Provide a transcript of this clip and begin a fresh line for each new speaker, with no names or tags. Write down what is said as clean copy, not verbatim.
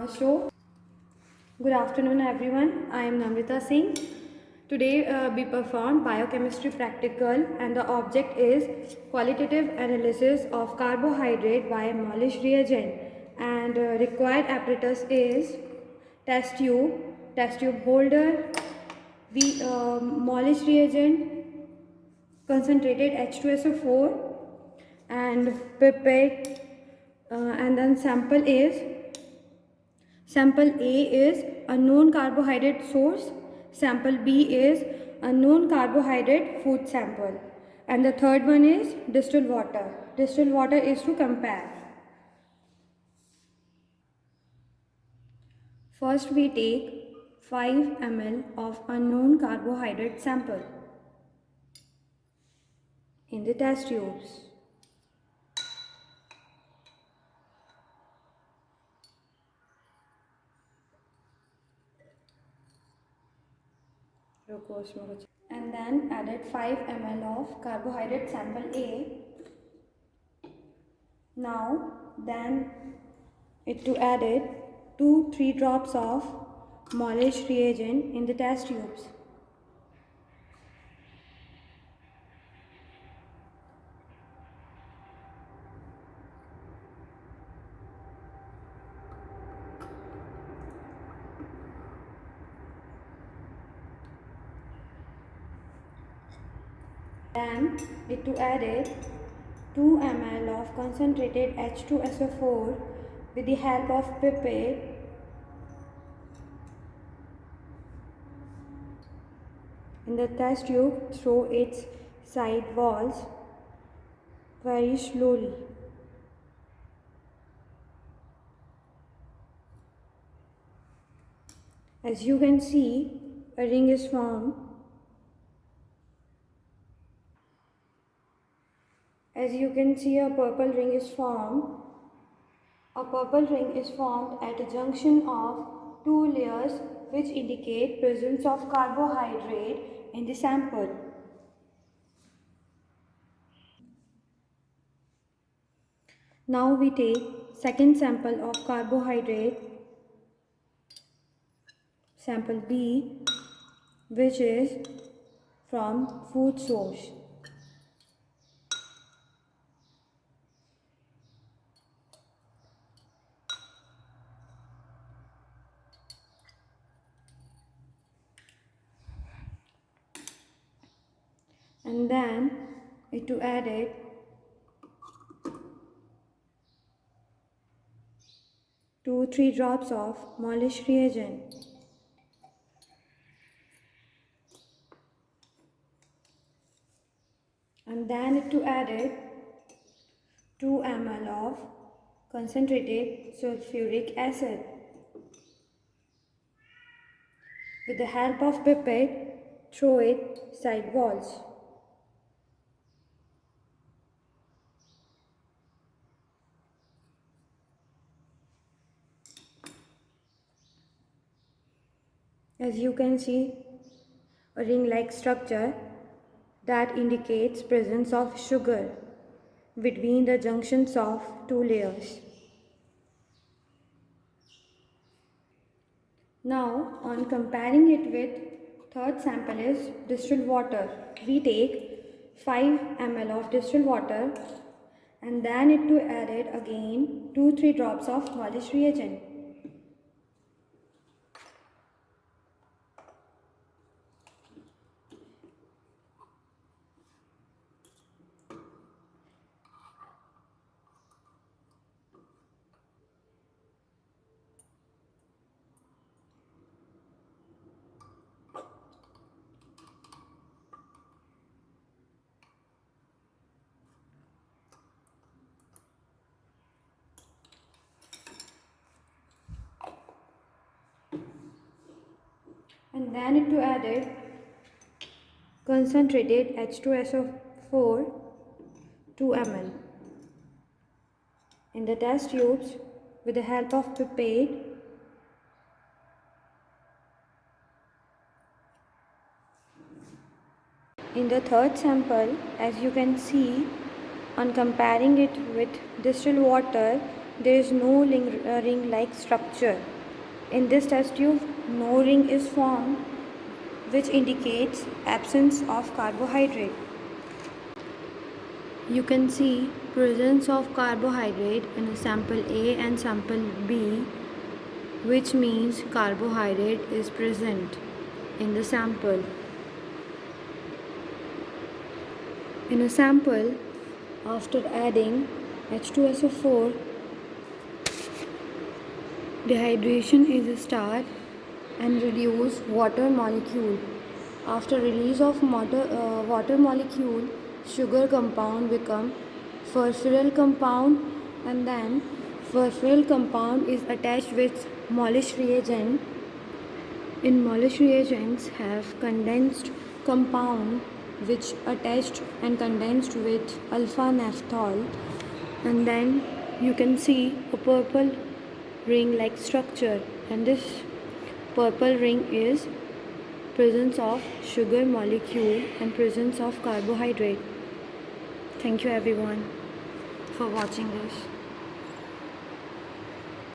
show. Good afternoon, everyone. I am Namrita Singh. Today we perform biochemistry practical, and the object is qualitative analysis of carbohydrate via Molish reagent. And required apparatus is test tube holder, Molish reagent, concentrated H2SO4, and pipette, and then sample A is a known carbohydrate source, sample B is a known carbohydrate food sample, and the third one is distilled water. Distilled water is to compare. First we take 5 ml of unknown carbohydrate sample in the test tubes. And then added 5 ml of carbohydrate sample A. Now then it to added 2-3 drops of Molish reagent in the test tubes. Then it to added 2 ml of concentrated H2SO4 with the help of pipette. In the test tube through its side walls very slowly. As you can see, a ring is formed. As you can see, a purple ring is formed. A purple ring is formed at a junction of 2 layers which indicate presence of carbohydrate in the sample. Now we take second sample of carbohydrate, sample B, which is from food source. And then it to added 2-3 drops of Molish reagent. And then it to added 2 ml of concentrated sulfuric acid. With the help of pipette, through it side walls. As you can see, a ring-like structure that indicates presence of sugar between the junctions of 2 layers. Now, on comparing it with third sample is distilled water. We take 5 ml of distilled water and then it to added again 2-3 drops of Molish reagent. And then it to added concentrated H2SO4 2 ml in the test tubes with the help of pipette. In the third sample, as you can see, on comparing it with distilled water, there is no ring-like structure. In this test tube, no ring is formed, which indicates absence of carbohydrate. You can see presence of carbohydrate in sample A and sample B, which means carbohydrate is present in the sample. In a sample, after adding H2SO4, dehydration is start and reduce water molecule. After release of water molecule, sugar compound become furfuryl compound, and then furfuryl compound is attached with Molish reagent. In Molish reagents have condensed compound which attached and condensed with alpha naphthol, and then you can see a purple ring like structure, and this purple ring is presence of sugar molecule and presence of carbohydrate. Thank you everyone for watching this.